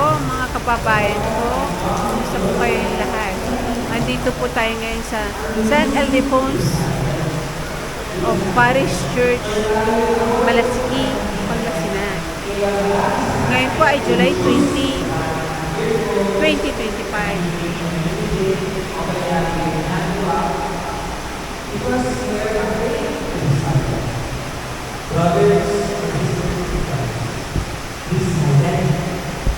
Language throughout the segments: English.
mga kababayan ko. Kumusta po kayong lahat? Andito po tayo ngayon sa San Ildefonso of Parish Church, Malasiki, Pangasinan. Ngayon po ay July 20, 2025. Brothers, please silent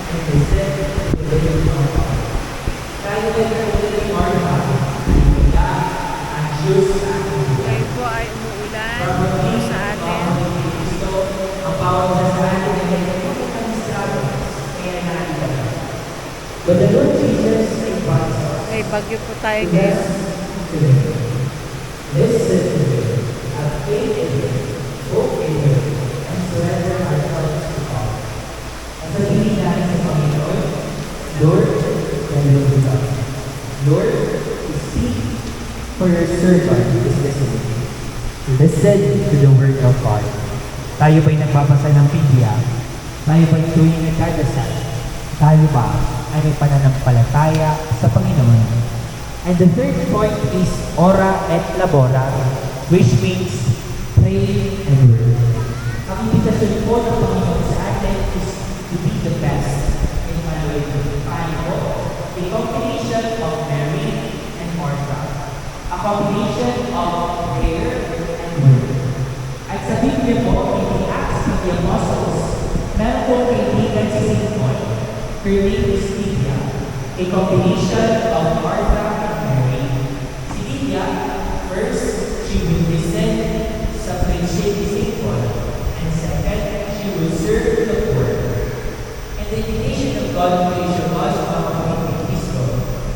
and listen to the word of God. Tayo ay nagpulit ng Martha, kaya ang Diyos sa ating buhay. Ngayon po ay umuulan dito sa atin. Kristo, ang bawat na sa atin ay nagpulit ng Israel, kaya nakita. But the Lord Jesus invites us. May bagyo po tayo ngayon. Listen to Him, have faith in Him, hope in Him, and surrender our hearts to God. At sabihin natin sa Panginoon, Lord, ganun ka. Lord, speak, for your servant is listening. Listen to the word of God. Tayo ba'y nagbabasa ng Biblia? Tayo ba'y tuwing nagdadasal? Tayo ba ay may pananampalataya sa Panginoon? And the third point is ora et labora, which means pray and work. Ang imbitasyon po ng Panginoon sa atin is to be the best in following the Bible, a combination of Mary and Martha, a combination of prayer and work. At sa Biblia po, in the Acts of the Apostles, meron po kaibigan si St. Paul. Her name is Lydia, a combination of Martha and Mary. Si Lydia, first, she will listen sa preaching ni St. Paul, and second, she will serve the poor. And the invitation of God to preach the gospel of Kristo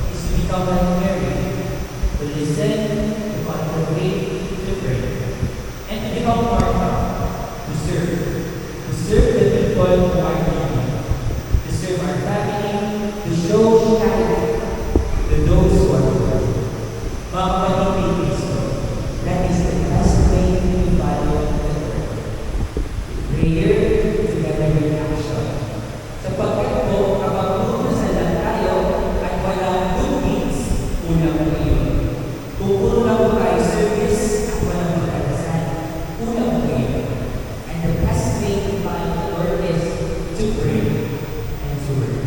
is to become like Mary, to listen, to contemplate, to pray, and to become Martha, to serve the people who are needy, to serve our family, to show charity to those who are poor. Mga kapatid ni Kristo, that is the best way to follow the word. Prayer together with action. Sapagkat po, kapag pupusalan tayo at walang good deeds, kulang po yun. Kung puro lang po tayo service at walang pagkakasan, kulang po yun. And the best way to follow the Lord is to pray and to work.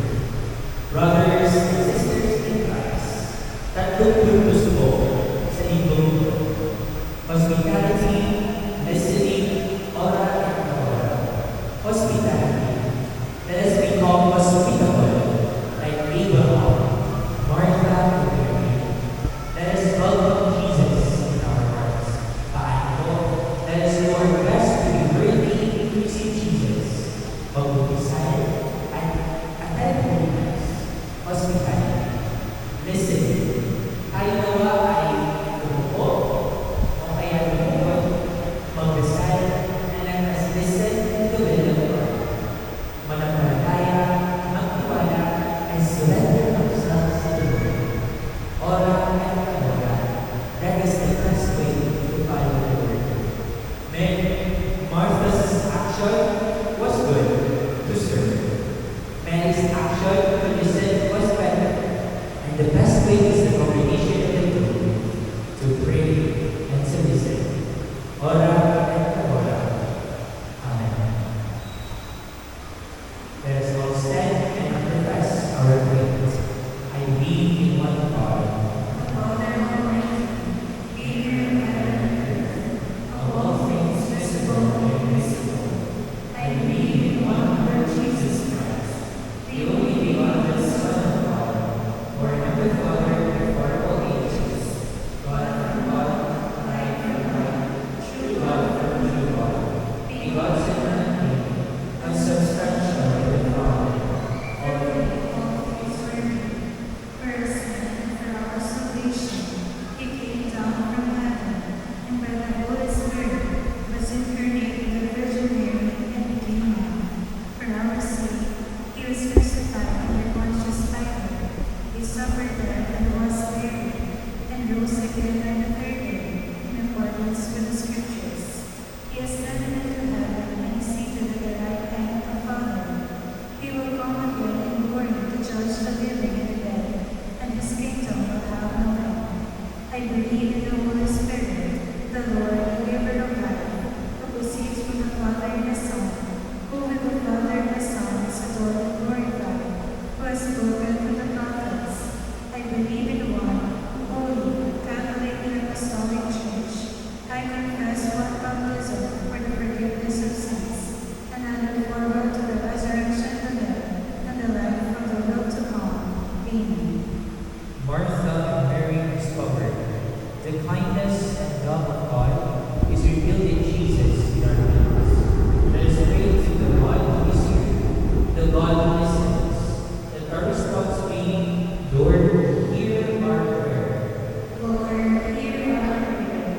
Brothers and sisters in Christ, tatlong purpose po sa libro: hospitality, listening, ora et labora. Hospitality. Let us become hospitable like Abraham, Martha, and Mary. Let us welcome Jesus in our hearts. Paano? Let us do our best to be worthy to receive Jesus. Pag-umpisa at attend holiness. Hospitality. Listen. Tayo nawa ay umupo o kaya lumukod, magdasal, and let us listen to the will of God. Manampalataya, magtiwala, and surrender ourselves to the Lord. Ora et labora. That is the best way to follow the Lord. Martha's action was good, to serve. Mary's action to listen was better. And the best way is the combination of the two, to pray and to listen. Ora et labora. Amen. Let us all stand and confess our faith. I believe in one God, of all things visible and invisible. I believe in one Lord Jesus Christ, the only begotten Son of God, born of the Father before all ages, God from God, light from light, true God from true God, begotten and unmade, consubstantial with the Father, already First, and for our salvation, He came down from heaven, and by the Holy Spirit was incarnate in the Virgin Mary and became man. For our sake, He was crucified under Pontius Pilate. He suffered there and was buried, and rose again on the third day, in accordance with the Scriptures. He ascended into heaven and is seated at the right hand of the Father. He will come again in glory kindness and love of God is revealed in Jesus in our lives. Let us pray to the God who is here, the God who listens, that our response be, Lord, hear our prayer. Lord, hear our prayer.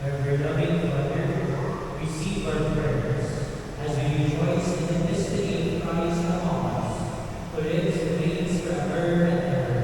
Ever loving Father, receive our prayers as we rejoice in the mystery of Christ among us, who lives and reigns forever and ever.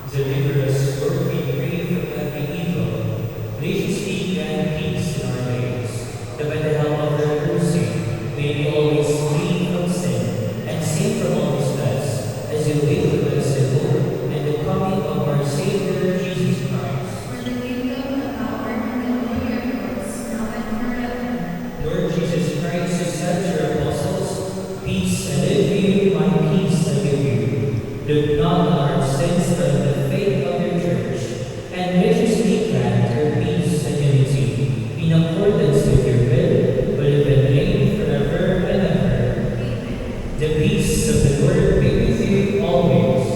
Deliver us, Lord, we pray, from every evil. Graciously grant peace in our days, that by the help of your mercy may we always free from sin and safe from all distress, as you wait for us in hope and the coming of our Savior Jesus Christ. For the kingdom, the power, and the glory are yours, now and forever. Lord Jesus Christ, who said to your apostles, Peace I leave you, my peace I give you. Look not on our sins but on the faith of your church, and graciously grant her peace and unity, in accordance with your will, who live and reign forever and ever. The peace of the Lord be with you always.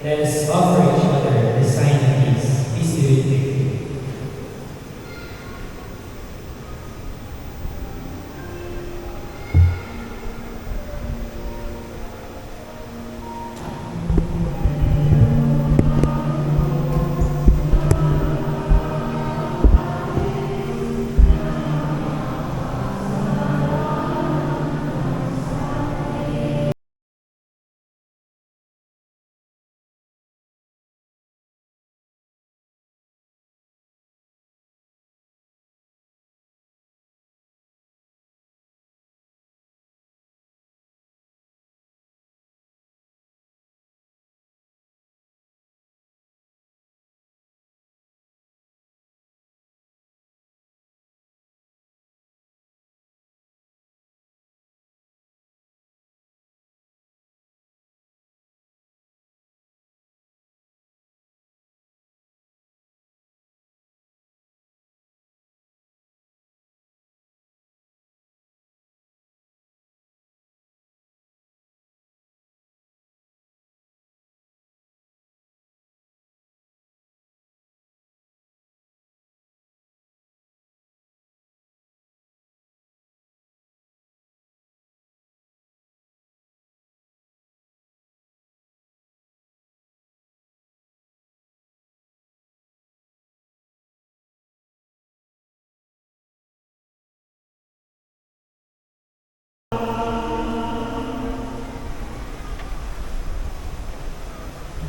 Let us offer each other the sign of peace. Peace be with you.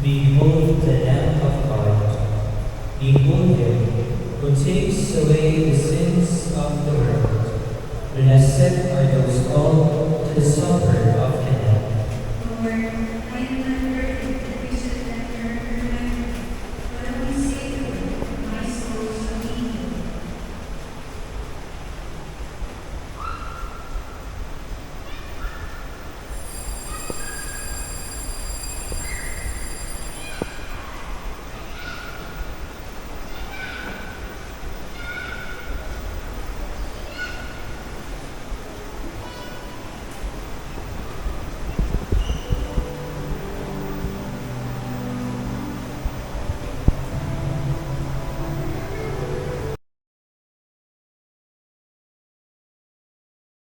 Behold the Lamb of God. Behold him who takes away the sins of the world. Blessed are those called to the supper of the Lamb. Lord, I am not worthy